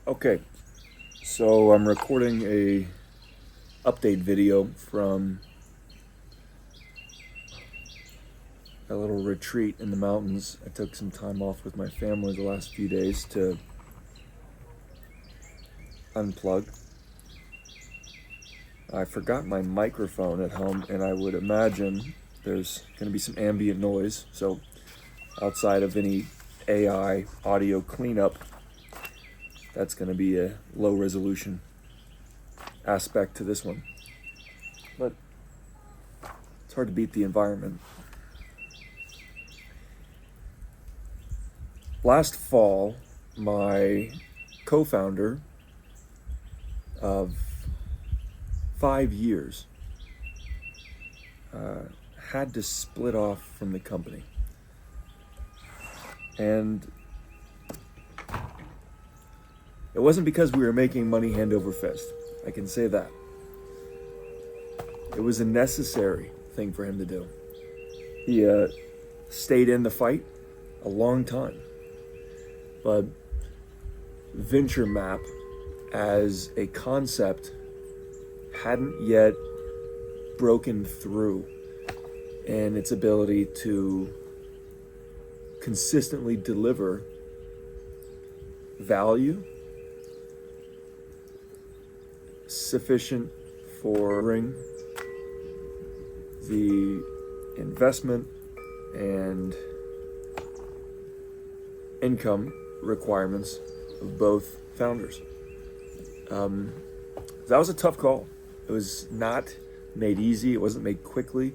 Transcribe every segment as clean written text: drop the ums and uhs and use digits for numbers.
Okay, so I'm recording a update video from a little retreat in the mountains. I took some time off with my family the last few days to unplug. I forgot my microphone at home, and I would imagine there's going to be some ambient noise. So, outside of any AI audio cleanup, that's going to be a low resolution aspect to this one. But it's hard to beat the environment. Last fall, my co-founder of 5 years had to split off from the company. And it wasn't because we were making money hand over fist. I can say that. It was a necessary thing for him to do. He stayed in the fight a long time. But venture map as a concept hadn't yet broken through in its ability to consistently deliver value sufficient for the investment and income requirements of both founders. That was a tough call. It was not made easy. It wasn't made quickly.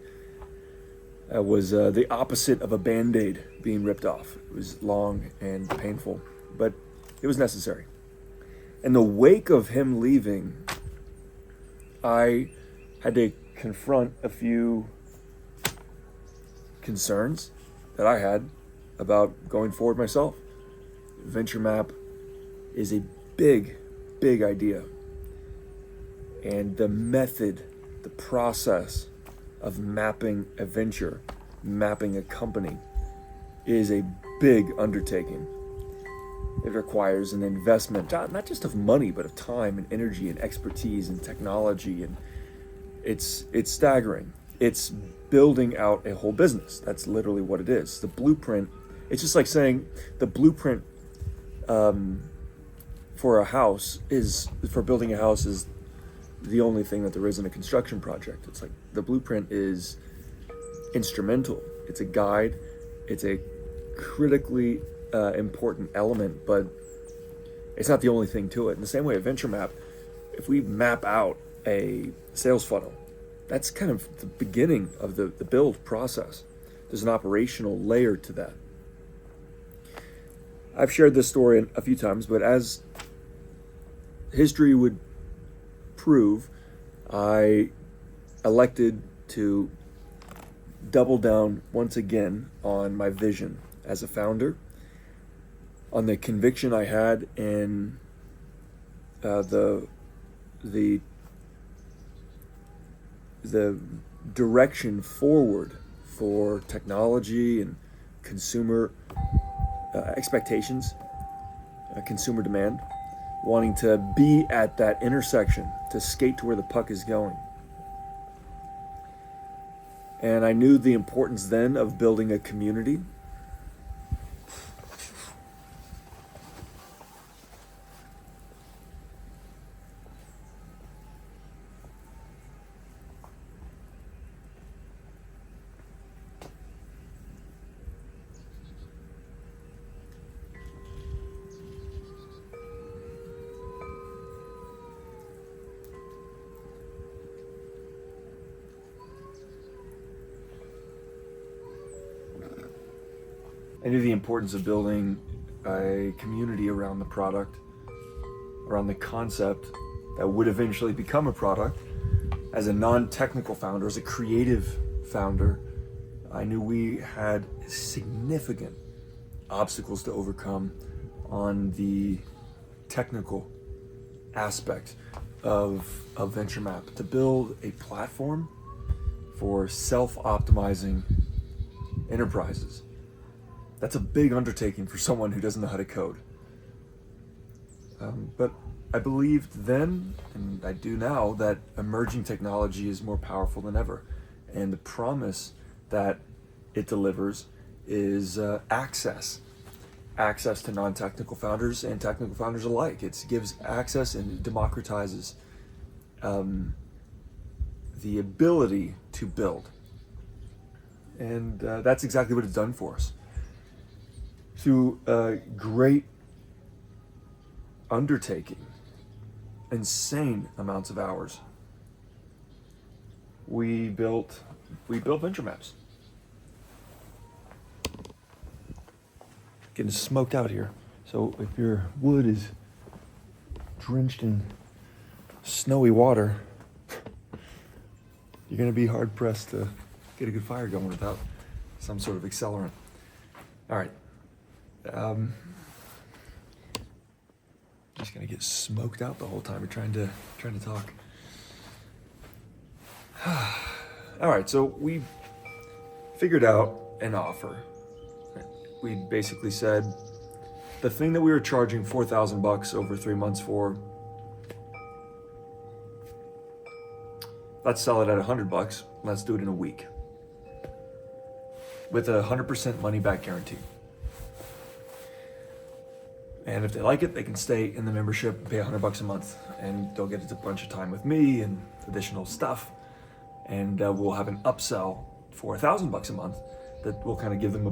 It was the opposite of a Band-Aid being ripped off. It was long and painful, but it was necessary. In the wake of him leaving, I had to confront a few concerns that I had about going forward myself. Venture map is a big idea. And the method, the process of mapping a venture, mapping a company, is a big undertaking. It requires an investment, not just of money, but of time and energy and expertise and technology. And it's staggering. It's building out a whole business. That's literally what it is. The blueprint, it's just like saying the blueprint for building a house is the only thing that there is in a construction project. It's like the blueprint is instrumental. It's a guide. It's a critically important element, but it's not the only thing to it. In the same way, a venture map, if we map out a sales funnel, that's kind of the beginning of the build process. There's an operational layer to that. I've shared this story a few times, but as history would prove, I elected to double down once again on my vision as a founder, on the conviction I had in the direction forward for technology and consumer expectations, consumer demand, wanting to be at that intersection, to skate to where the puck is going. And I knew the importance then of building a community. I knew the importance of building a community around the product, around the concept that would eventually become a product. As a non-technical founder, as a creative founder, I knew we had significant obstacles to overcome on the technical aspect of Venture Map, to build a platform for self-optimizing enterprises. That's a big undertaking for someone who doesn't know how to code. But I believed then, and I do now, that emerging technology is more powerful than ever. And the promise that it delivers is access to non-technical founders and technical founders alike. It gives access and democratizes the ability to build. And that's exactly what it's done for us. Through a great undertaking, insane amounts of hours, we built venture maps. Getting smoked out here. So if your wood is drenched in snowy water, you're gonna be hard pressed to get a good fire going without some sort of accelerant. All right. Just gonna get smoked out the whole time we're trying to talk. All right, so we figured out an offer. We basically said the thing that we were charging $4,000 over 3 months for, let's sell it at $100. Let's do it in a week with a 100% money back guarantee. And if they like it, they can stay in the membership and pay $100 a month, and they'll get a bunch of time with me and additional stuff. And we'll have an upsell for $1,000 a month that will kind of give them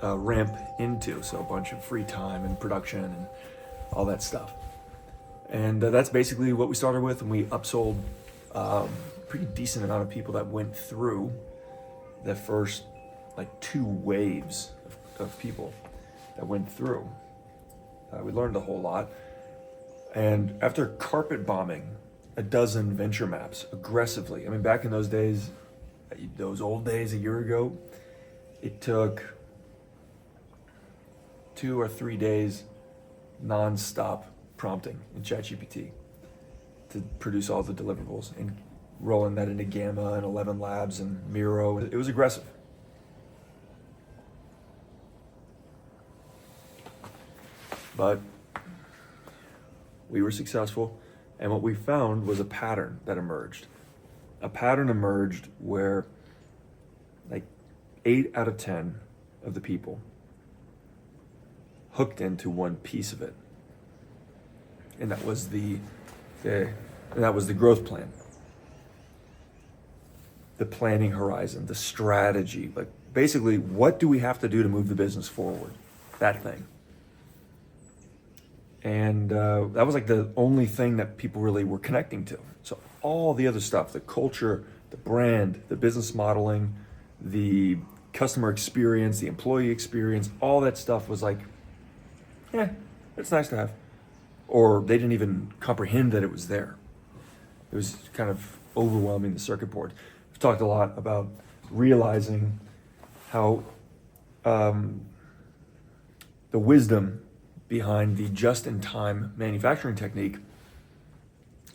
a ramp into, so a bunch of free time and production and all that stuff. And that's basically what we started with, and we upsold a pretty decent amount of people that went through the first like 2 waves of people that went through. We learned a whole lot. And after carpet bombing a dozen venture maps aggressively, I mean, back in those days, those old days a year ago, it took 2 or 3 days non-stop prompting in ChatGPT to produce all the deliverables and rolling that into Gamma and 11 Labs and Miro. It was aggressive. But we were successful, and what we found was a pattern that emerged. A pattern emerged where like 8 out of 10 of the people hooked into one piece of it. And that was the growth plan. The planning horizon, the strategy, like basically what do we have to do to move the business forward? That thing. And that was like the only thing that people really were connecting to. So all the other stuff, the culture, the brand, the business modeling, the customer experience, the employee experience, all that stuff was like, yeah, it's nice to have. Or they didn't even comprehend that it was there. It was kind of overwhelming the circuit board. We've talked a lot about realizing how the wisdom behind the just-in-time manufacturing technique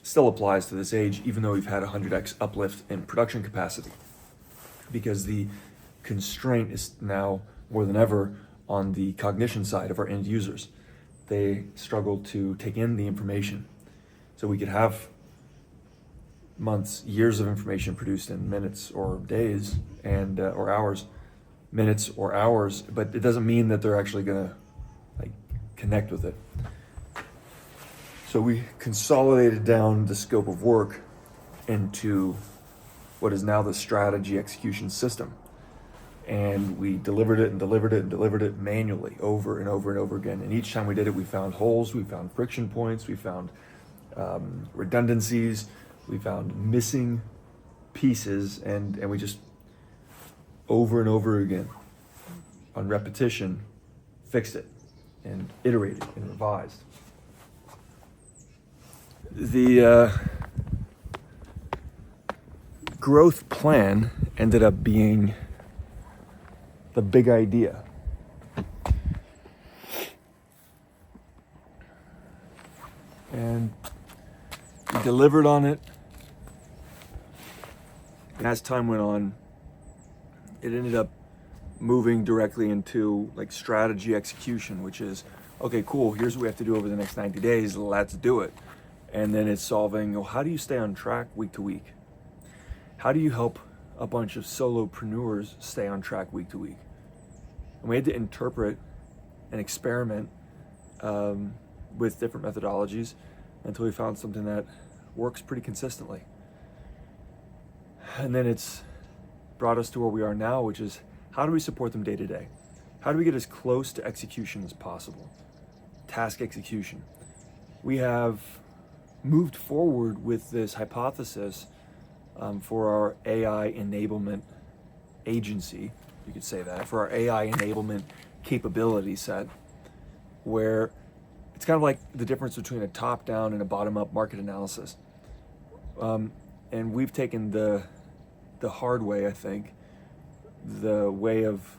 still applies to this age, even though we've had 100x uplift in production capacity, because the constraint is now more than ever on the cognition side of our end users. They struggle to take in the information. So we could have months, years of information produced in minutes or days and or hours, minutes or hours, but it doesn't mean that they're actually gonna connect with it. So we consolidated down the scope of work into what is now the strategy execution system. And we delivered it manually over and over and over again. And each time we did it, we found holes, we found friction points, we found redundancies, we found missing pieces, and we just over and over again on repetition fixed it and iterated and revised. The growth plan ended up being the big idea. And we delivered on it. And as time went on, it ended up moving directly into like strategy execution, which is okay, cool, here's what we have to do over the next 90 days, let's do it. And then it's solving, well, how do you stay on track week to week? How do you help a bunch of solopreneurs stay on track week to week? And we had to interpret and experiment with different methodologies until we found something that works pretty consistently. And then it's brought us to where we are now, which is how do we support them day to day? How do we get as close to execution as possible? Task execution. We have moved forward with this hypothesis for our AI enablement agency, you could say that, for our AI enablement capability set, where it's kind of like the difference between a top-down and a bottom-up market analysis. And we've taken the hard way, I think, the way of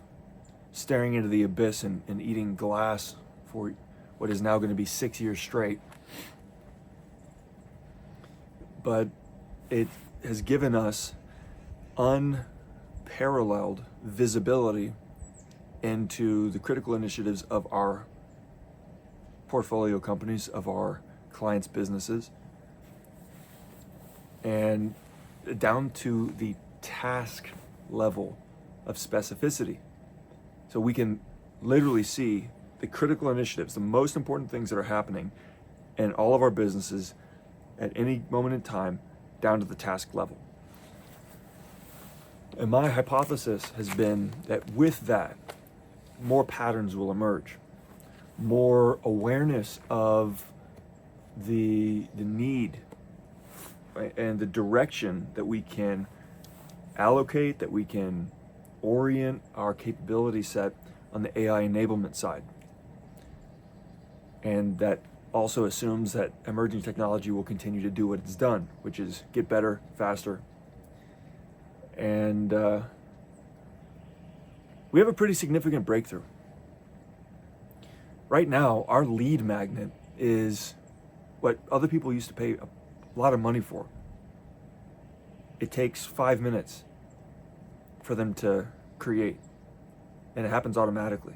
staring into the abyss and eating glass for what is now going to be 6 years straight. But it has given us unparalleled visibility into the critical initiatives of our portfolio companies, of our clients' businesses, and down to the task level of specificity. So we can literally see the critical initiatives, the most important things that are happening in all of our businesses at any moment in time, down to the task level. And my hypothesis has been that with that, more patterns will emerge, more awareness of the need, right, and the direction that we can allocate, that we can orient our capability set on the AI enablement side. And that also assumes that emerging technology will continue to do what it's done, which is get better, faster. And we have a pretty significant breakthrough. Right now, our lead magnet is what other people used to pay a lot of money for. It takes 5 minutes for them to create, and it happens automatically.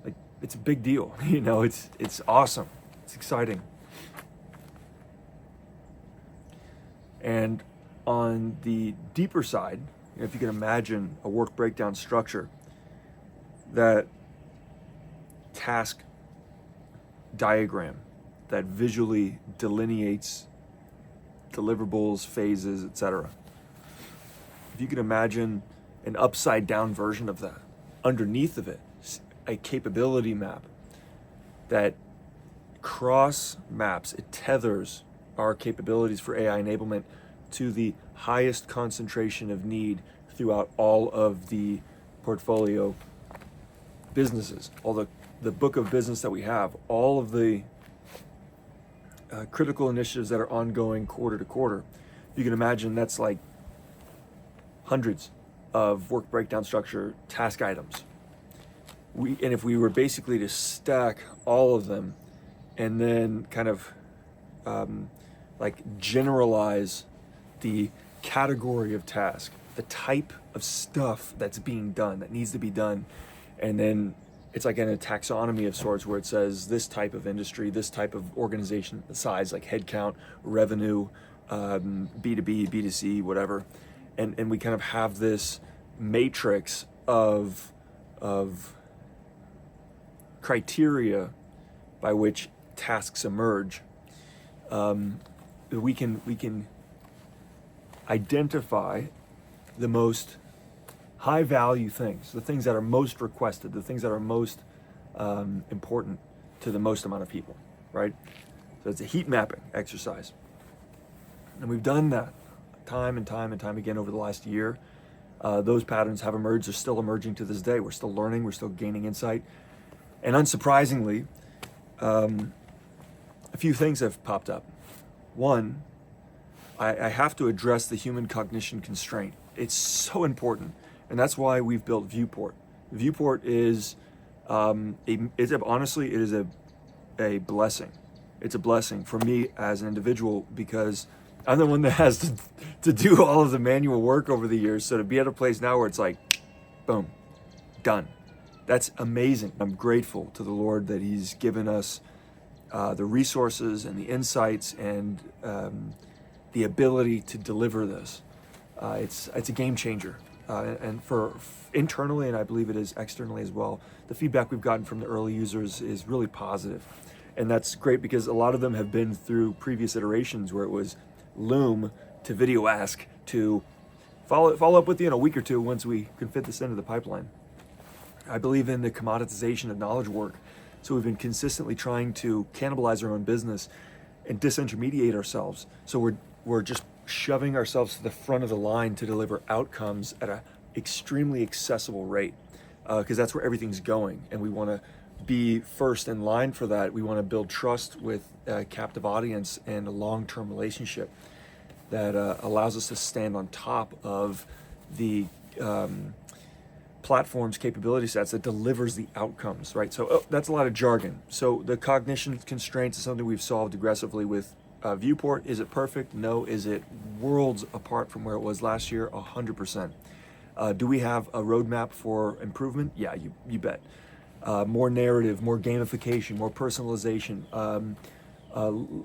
Like, it's a big deal, you know, it's awesome, it's exciting. And on the deeper side, you know, if you can imagine a work breakdown structure, that task diagram that visually delineates deliverables, phases, etc. If you can imagine an upside down version of that, underneath of it, a capability map that cross maps, it tethers our capabilities for AI enablement to the highest concentration of need throughout all of the portfolio businesses, all the book of business that we have, all of the critical initiatives that are ongoing quarter to quarter. You can imagine that's like hundreds of work breakdown structure task items. And if we were basically to stack all of them and then kind of like generalize the category of task, the type of stuff that's being done, that needs to be done, and then it's like in a taxonomy of sorts where it says this type of industry, this type of organization size, like headcount, revenue, B2B, B2C, whatever. And we kind of have this matrix of criteria by which tasks emerge. We can identify the most high value things, the things that are most requested, the things that are most important to the most amount of people, right? So it's a heat mapping exercise. And we've done that time and time and time again over the last year. Those patterns have emerged, they're still emerging to this day. We're still learning, we're still gaining insight. And unsurprisingly, a few things have popped up. One, I have to address the human cognition constraint. It's so important. And that's why we've built Viewport. Viewport is, honestly, it is a blessing. It's a blessing for me as an individual because I'm the one that has to do all of the manual work over the years. So to be at a place now where it's like, boom, done. That's amazing. I'm grateful to the Lord that He's given us the resources and the insights and the ability to deliver this. It's a game changer, and for internally, and I believe it is externally as well. The feedback we've gotten from the early users is really positive, and that's great because a lot of them have been through previous iterations where it was Loom to Video Ask to follow up with you in a week or two once we can fit this into the pipeline. I believe in the commoditization of knowledge work, so we've been consistently trying to cannibalize our own business and disintermediate ourselves. So we're just shoving ourselves to the front of the line to deliver outcomes at an extremely accessible rate, because that's where everything's going, and we want to be first in line for that. We want to build trust with a captive audience and a long-term relationship that allows us to stand on top of the platform's capability sets that delivers the outcomes, right? So that's a lot of jargon. So the cognition constraints is something we've solved aggressively with Viewport. Is it perfect? No. Is it worlds apart from where it was last year? 100%. Do we have a roadmap for improvement? Yeah, you bet. More narrative, more gamification, more personalization,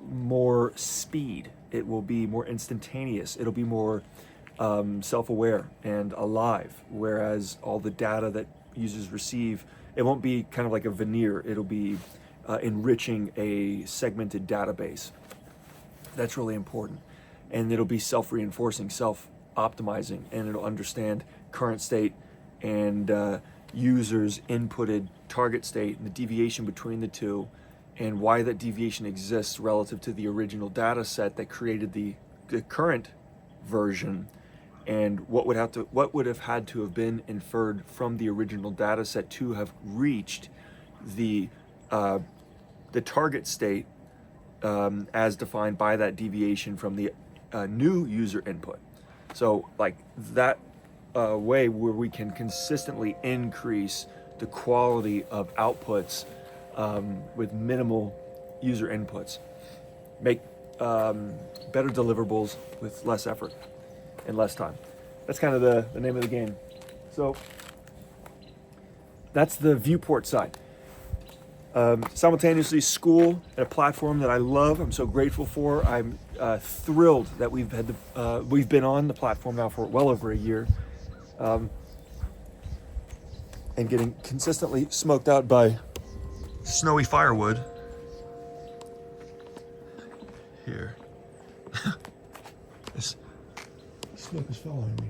more speed. It will be more instantaneous. It'll be more self-aware and alive, whereas all the data that users receive, it won't be kind of like a veneer. It'll be enriching a segmented database. That's really important. And it'll be self-reinforcing, self-optimizing, and it'll understand current state and users' inputted target state and the deviation between the two, and why that deviation exists relative to the original data set that created the current version, and what would have had to have been inferred from the original data set to have reached the target state as defined by that deviation from the new user input. So like that way where we can consistently increase the quality of outputs with minimal user inputs, make better deliverables with less effort and less time. That's kind of the name of the game. So that's the Viewport side. Simultaneously, school and a platform that I love. I'm so grateful for. I'm thrilled that we've been on the platform now for well over a year, and getting consistently smoked out by snowy firewood. Here, this smoke is following me.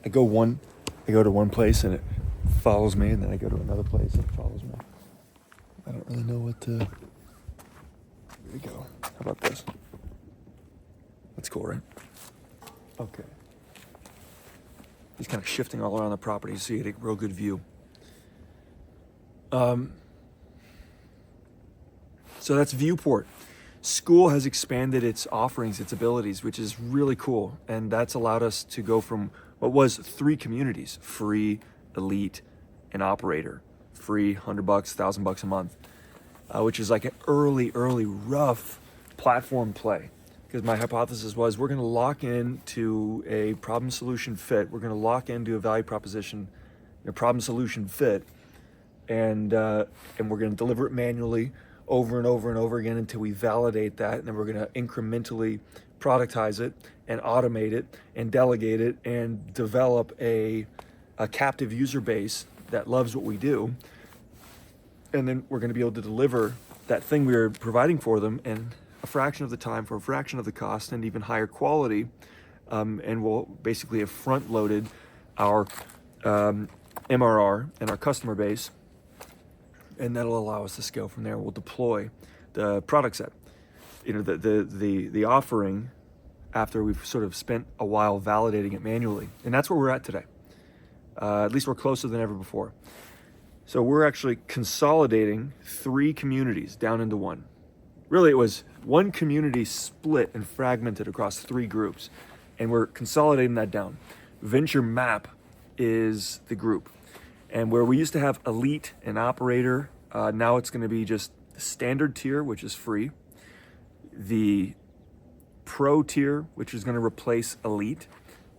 I go to one place and it follows me, and then I go to another place and it follows me. I don't really know what to. Here we go. How about this? That's cool, right? Okay. He's kind of shifting all around the property so you get a real good view. So that's Viewport. School has expanded its offerings, its abilities, which is really cool. And that's allowed us to go from what was 3 communities: free, elite, and operator. Free, $100, $1,000 a month, which is like an early rough platform play. Because my hypothesis was we're going to lock into a problem solution fit. We're going to lock into a value proposition, a problem solution fit, and we're going to deliver it manually over and over and over again until we validate that, and then we're going to incrementally productize it and automate it and delegate it and develop a captive user base that loves what we do, and then we're going to be able to deliver that thing we are providing for them in a fraction of the time for a fraction of the cost and even higher quality, and we'll basically have front-loaded our MRR and our customer base, and that'll allow us to scale from there. We'll deploy the product set, the offering, after we've sort of spent a while validating it manually. And that's where we're at today. At least we're closer than ever before. So we're actually consolidating 3 communities down into one. Really, it was one community split and fragmented across 3 groups, and we're consolidating that down. Venture Map is the group. And where we used to have elite and operator, now it's going to be just the standard tier, which is free, the pro tier, which is going to replace elite,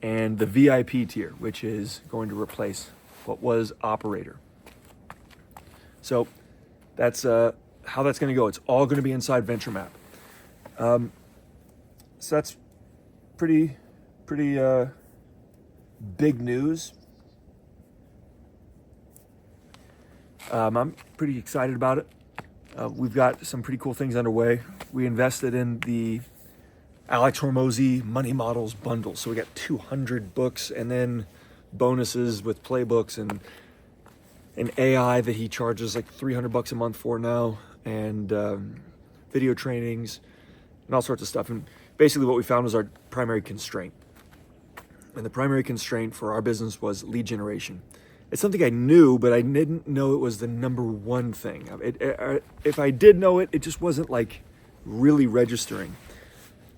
and the VIP tier, which is going to replace what was operator. So that's how that's going to go. It's all going to be inside VentureMap. So that's pretty big news. I'm pretty excited about it. We've got some pretty cool things underway. We invested in the Alex Hormozi Money Models bundle. So we got 200 books and then bonuses with playbooks and an AI that he charges like $300 a month for now, and video trainings and all sorts of stuff. And basically what we found was our primary constraint. And the primary constraint for our business was lead generation. It's something I knew, but I didn't know it was the number one thing. If I did know it, it just wasn't like really registering.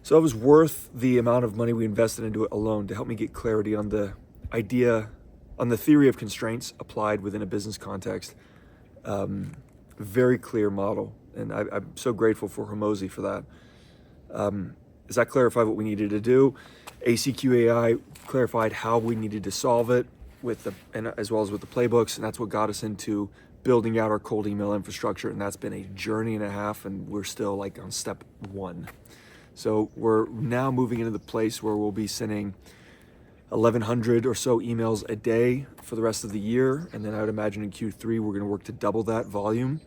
So it was worth the amount of money we invested into it alone to help me get clarity on the idea, on the theory of constraints applied within a business context. Very clear model, and I'm so grateful for Hormozi for that. As that clarified what we needed to do, ACQAI clarified how we needed to solve it, and as well as with the playbooks, and that's what got us into building out our cold email infrastructure. And that's been a journey and a half, and we're still like on step 1. So we're now moving into the place where we'll be sending 1,100 or so emails a day for the rest of the year, and then I would imagine in Q3 we're going to work to double that volume.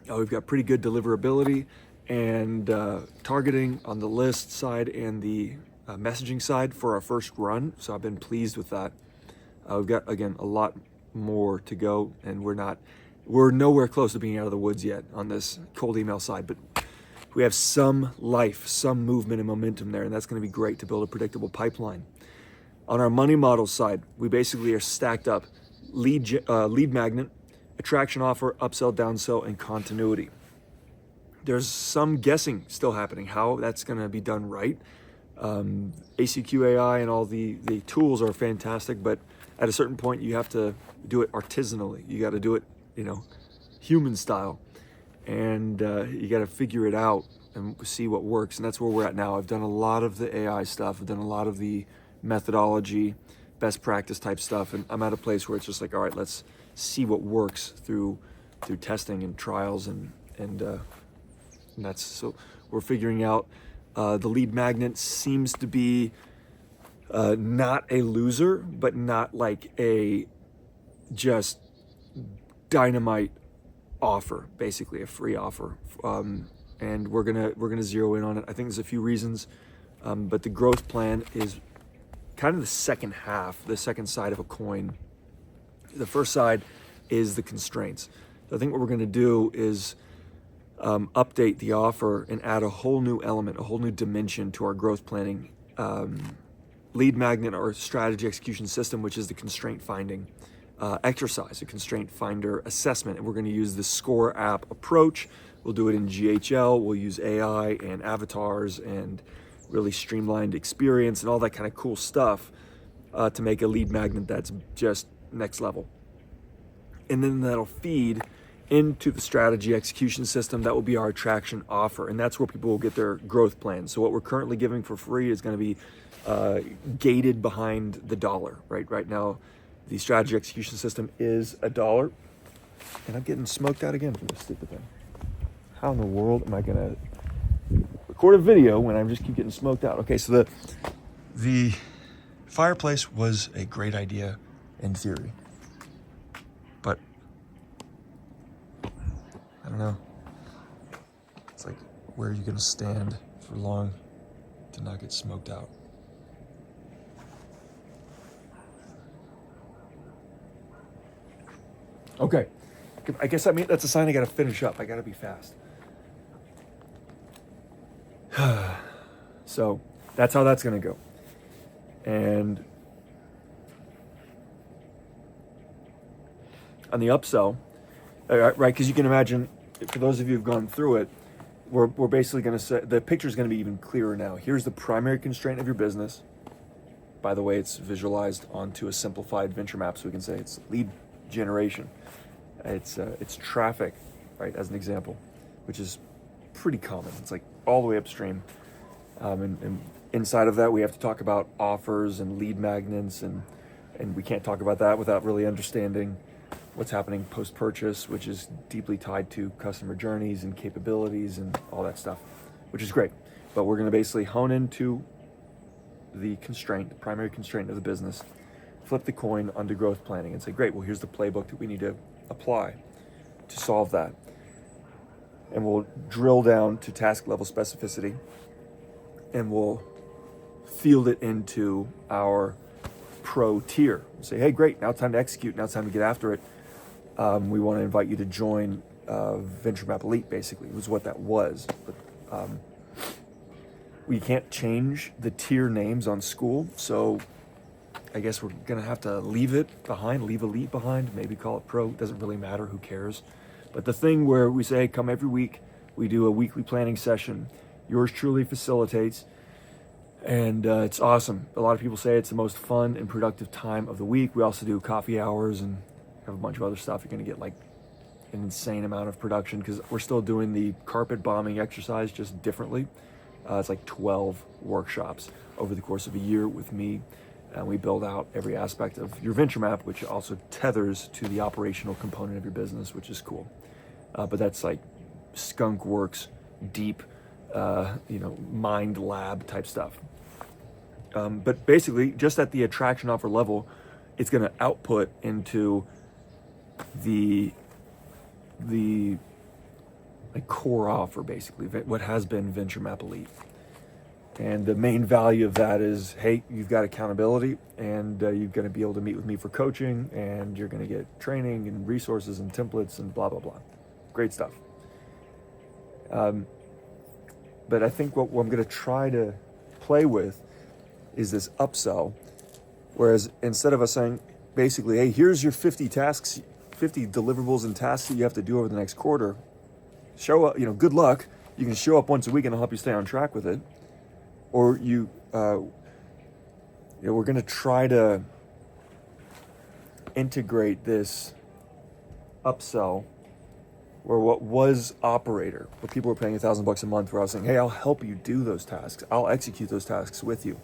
We've got pretty good deliverability and targeting on the list side and the messaging side for our first run, so I've been pleased with that. We've got, again, a lot more to go, and we're nowhere close to being out of the woods yet on this cold email side, but we have some life, some movement and momentum there, and that's going to be great to build a predictable pipeline. On our money model side, we basically are stacked up lead magnet, attraction offer, upsell, downsell, and continuity. There's some guessing still happening how that's going to be done right. ACQAI and all the tools are fantastic, but at a certain point you have to do it artisanally. You got to do it, human style, and you got to figure it out and see what works. And that's where we're at now. I've done a lot of the AI stuff. I've done a lot of the methodology, best practice type stuff, and I'm at a place where it's just like, all right, let's see what works through testing and trials, and that's, so we're figuring out. The lead magnet seems to be not a loser, but not like a just dynamite offer, basically a free offer. And we're gonna zero in on it. I think there's a few reasons, but the growth plan is kind of the second half, the second side of a coin. The first side is the constraints. So I think what we're gonna do is update the offer and add a whole new element, a whole new dimension to our growth planning lead magnet, or strategy execution system, which is the constraint finding exercise, a constraint finder assessment. And we're going to use the Score app approach. We'll do it in GHL. We'll use AI and avatars and really streamlined experience and all that kind of cool stuff to make a lead magnet that's just next level. And then that'll feed into the strategy execution system. That will be our attraction offer, and that's where people will get their growth plans. So what we're currently giving for free is going to be gated behind the dollar. Right now, the strategy execution system is $1, and I'm getting smoked out again for this stupid thing. How in the world am I going to record a video when I just keep getting smoked out? Okay, so the fireplace was a great idea in theory, but I don't know. It's like, where are you gonna stand for long to not get smoked out? Okay, I guess that's a sign I gotta finish up. I gotta be fast. So that's how that's gonna go. And on the upsell, right, because you can imagine, for those of you who've gone through it, we're basically going to say, the picture is going to be even clearer now. Here's the primary constraint of your business. By the way, it's visualized onto a simplified venture map, so we can say it's lead generation. It's traffic, right, as an example, which is pretty common. It's like all the way upstream. And inside of that, we have to talk about offers and lead magnets, and we can't talk about that without really understanding what's happening post-purchase, which is deeply tied to customer journeys and capabilities and all that stuff, which is great. But we're going to basically hone into the constraint, the primary constraint of the business, flip the coin onto growth planning and say, great, well, here's the playbook that we need to apply to solve that. And we'll drill down to task level specificity, and we'll field it into our pro tier. We'll say, hey, great, now it's time to execute, now it's time to get after it. We want to invite you to join Venture Map Elite, basically, was what that was. But we can't change the tier names on school, so I guess we're going to have to leave it behind, leave Elite behind, maybe call it Pro. It doesn't really matter, who cares. But the thing where we say, come every week, we do a weekly planning session. Yours truly facilitates, and it's awesome. A lot of people say it's the most fun and productive time of the week. We also do coffee hours and have a bunch of other stuff. You're going to get like an insane amount of production because we're still doing the carpet bombing exercise just differently. It's like 12 workshops over the course of a year with me. And we build out every aspect of your venture map, which also tethers to the operational component of your business, which is cool. But that's like skunk works, deep, mind lab type stuff. But basically, just at the attraction offer level, it's going to output into the like core offer, basically, what has been Venture Map Elite. And the main value of that is, hey, you've got accountability, and you're going to be able to meet with me for coaching, and you're going to get training and resources and templates and blah, blah, blah. Great stuff. But I think what I'm going to try to play with is this upsell, whereas instead of us saying, basically, hey, here's your 50 tasks, 50 deliverables and tasks that you have to do over the next quarter. Show up, good luck. You can show up once a week and I'll help you stay on track with it. Or we're going to try to integrate this upsell where what was operator, where people were paying $1,000 a month, where I was saying, hey, I'll help you do those tasks. I'll execute those tasks with you.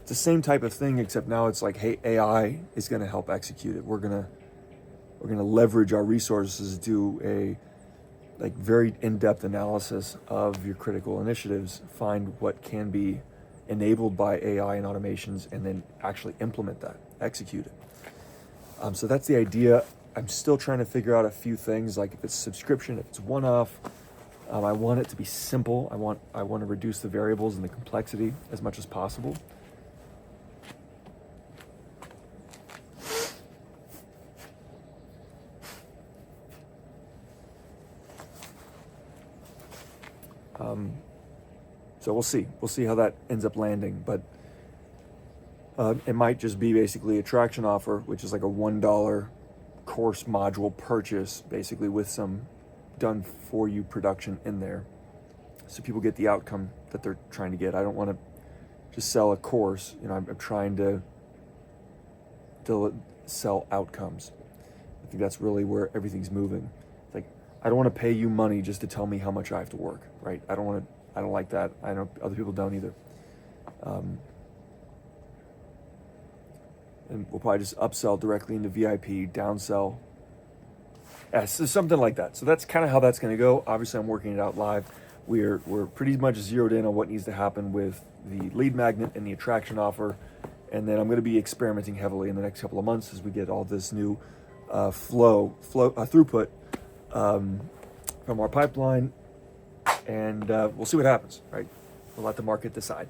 It's the same type of thing, except now it's like, hey, AI is going to help execute it. We're going to leverage our resources to do a very in-depth analysis of your critical initiatives, find what can be enabled by AI and automations, and then actually implement that, execute it. So that's the idea. I'm still trying to figure out a few things, like if it's subscription, if it's one-off. I want it to be simple. I want to reduce the variables and the complexity as much as possible. So we'll see. We'll see how that ends up landing. But it might just be basically a traction offer, which is like a $1 course module purchase, basically with some done for you production in there. So people get the outcome that they're trying to get. I don't want to just sell a course. I'm trying to sell outcomes. I think that's really where everything's moving. It's like, I don't want to pay you money just to tell me how much I have to work, right? I don't like that. I know other people don't either. And we'll probably just upsell directly into VIP, downsell. Yeah, so something like that. So that's kind of how that's going to go. Obviously, I'm working it out live. We're pretty much zeroed in on what needs to happen with the lead magnet and the attraction offer. And then I'm going to be experimenting heavily in the next couple of months as we get all this new throughput from our pipeline. And we'll see what happens, right? We'll let the market decide.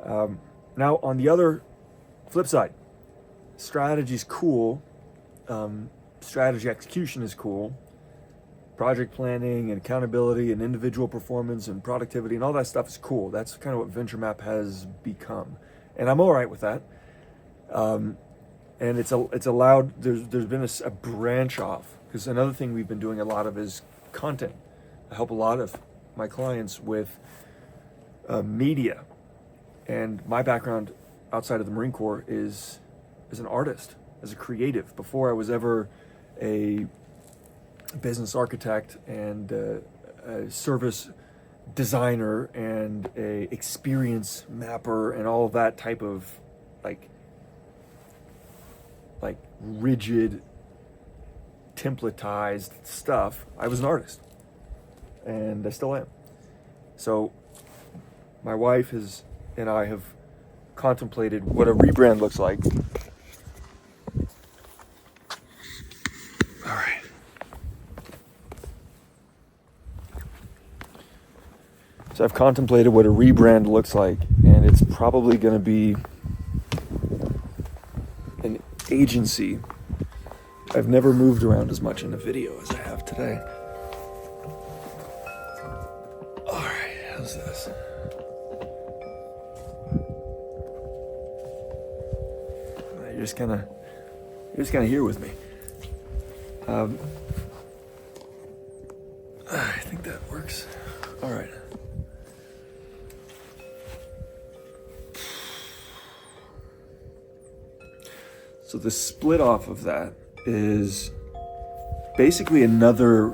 Now, on the other flip side, strategy's cool. Strategy execution is cool. Project planning and accountability and individual performance and productivity and all that stuff is cool. That's kind of what Venture Map has become. And I'm all right with that. And it's allowed, there's been a branch off, because another thing we've been doing a lot of is content. I help a lot of my clients with media, and my background outside of the Marine Corps is an artist, as a creative. Before I was ever a business architect and a service designer and a experience mapper and all of that type of like rigid templatized stuff. I was an artist, and I still am. So my wife and I have contemplated what a rebrand looks like. All right. So I've contemplated what a rebrand looks like, and it's probably going to be an agency. I've never moved around as much in a video as I have today. All right, how's this? You're just kind of here with me. I think that works. All right. So the split off of that is basically another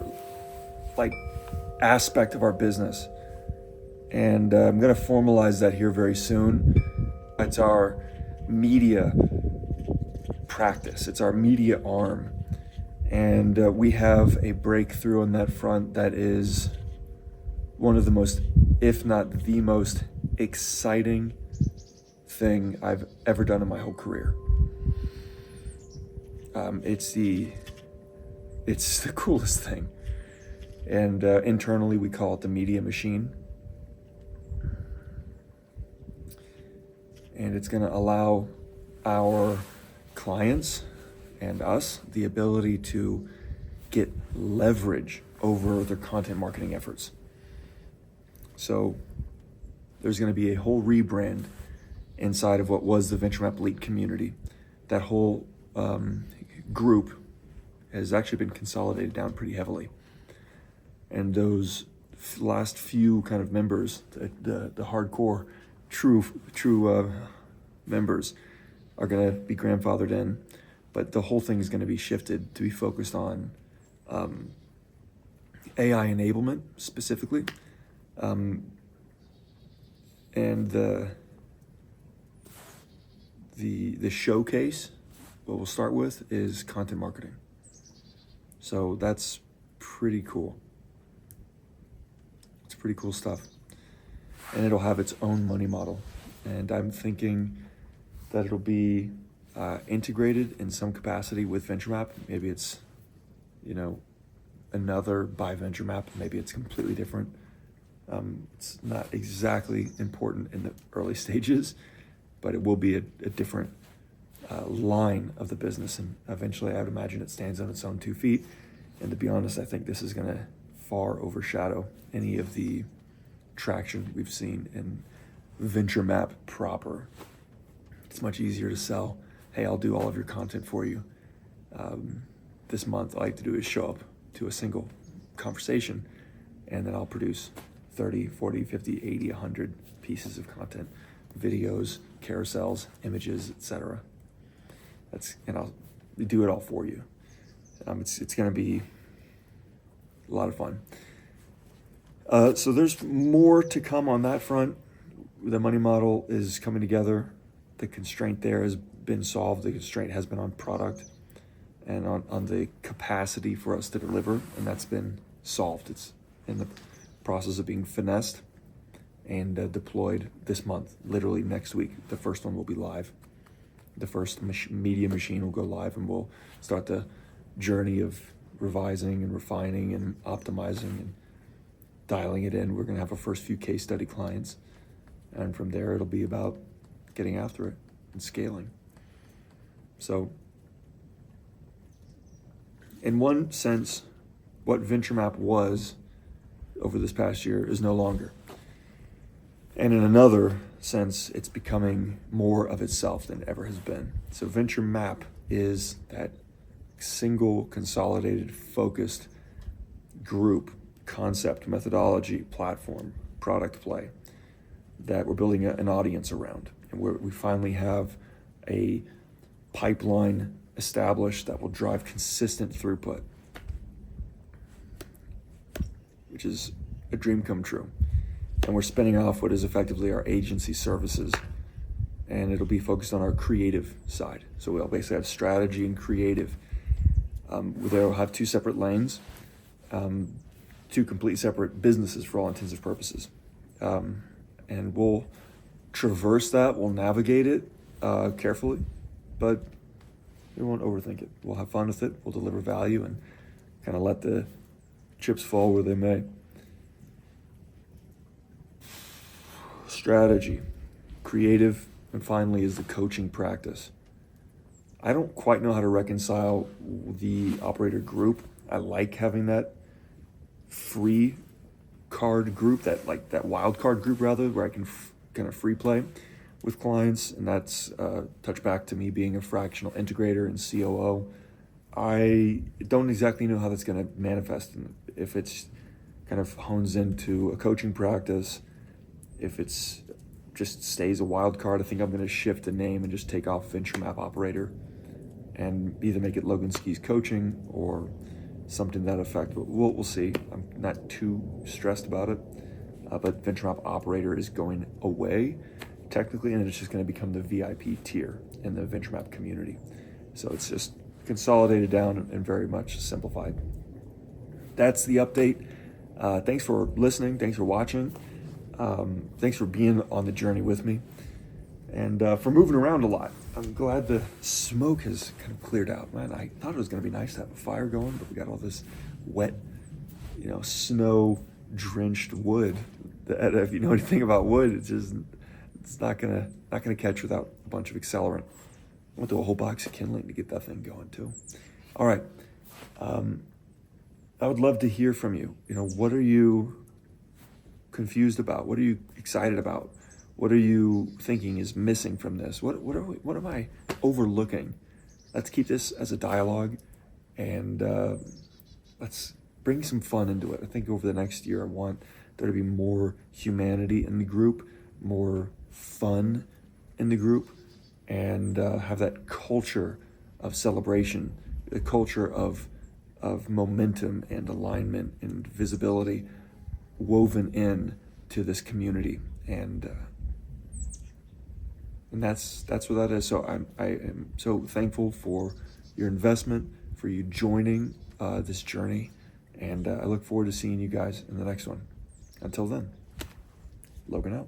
aspect of our business. And I'm going to formalize that here very soon. It's our media practice. It's our media arm. And we have a breakthrough on that front that is one of the most, if not the most exciting thing I've ever done in my whole career. It's the coolest thing. And internally we call it the media machine. And it's going to allow our clients and us the ability to get leverage over their content marketing efforts. So there's going to be a whole rebrand inside of what was the VentureMap Elite community. That whole group has actually been consolidated down pretty heavily. And those last few kind of members, the hardcore, true members, are going to be grandfathered in. But the whole thing is going to be shifted to be focused on AI enablement specifically. And the showcase, what we'll start with, is content marketing. So that's pretty cool. It's pretty cool stuff. And it'll have its own money model. And I'm thinking that it'll be integrated in some capacity with VentureMap. Maybe it's, another by VentureMap. Maybe it's completely different. It's not exactly important in the early stages, but it will be a different line of the business. And eventually I would imagine it stands on its own 2 feet. And to be honest, I think this is going to far overshadow any of the traction we've seen in VentureMap proper. It's much easier to sell, hey, I'll do all of your content for you. This month, all I have to do is show up to a single conversation, and then I'll produce 30, 40, 50, 80, 100 pieces of content, videos, carousels, images, etc. And I'll do it all for you. It's going to be a lot of fun. So there's more to come on that front. The money model is coming together. The constraint there has been solved. The constraint has been on product and on the capacity for us to deliver, and that's been solved. It's in the process of being finessed and deployed this month. Literally next week, the first one will be live. The first media machine will go live, and we'll start the journey of revising and refining and optimizing and dialing it in. We're going to have our first few case study clients, and from there it'll be about getting after it and scaling. So in one sense, what VentureMap was over this past year is no longer. And in another sense, it's becoming more of itself than it ever has been. So VentureMap is that single, consolidated, focused group, concept, methodology, platform, product play that we're building an audience around. And we finally have a pipeline established that will drive consistent throughput, which is a dream come true. And we're spinning off what is effectively our agency services, and it'll be focused on our creative side. So we'll basically have strategy and creative. They'll have two separate lanes, two complete separate businesses for all intents and purposes. And we'll traverse that, we'll navigate it carefully, but we won't overthink it. We'll have fun with it, we'll deliver value, and kind of let the chips fall where they may. Strategy, creative, and finally is the coaching practice. I don't quite know how to reconcile the operator group. I like having that free card group, that wild card group rather, where I can kind of free play with clients, and that's touch back to me being a fractional integrator and COO. I don't exactly know how that's going to manifest, if it's kind of hones into a coaching practice, if it's just stays a wild card. I think I'm going to shift the name and just take off Venture Map Operator and either make it Logan Ski's Coaching or something to that effect. But we'll see. I'm not too stressed about it. But Venture Map Operator is going away technically, and it's just going to become the VIP tier in the Venture Map community. So it's just consolidated down and very much simplified. That's the update. Thanks for listening. Thanks for watching. Thanks for being on the journey with me, and for moving around a lot. I'm glad the smoke has kind of cleared out, man. I thought it was going to be nice to have a fire going, but we got all this wet, snow-drenched wood. That, if you know anything about wood, it's not gonna catch without a bunch of accelerant. I went through a whole box of kindling to get that thing going too. All right, I would love to hear from you. What are you confused about? What are you excited about? What are you thinking is missing from this? What am I overlooking? Let's keep this as a dialogue, and let's bring some fun into it. I think over the next year, I want there to be more humanity in the group, more fun in the group, and have that culture of celebration, the culture of momentum and alignment and visibility woven in to this community, and that's what that is. So I am so thankful for your investment, for you joining this journey, and I look forward to seeing you guys in the next one. Until then, Logan out.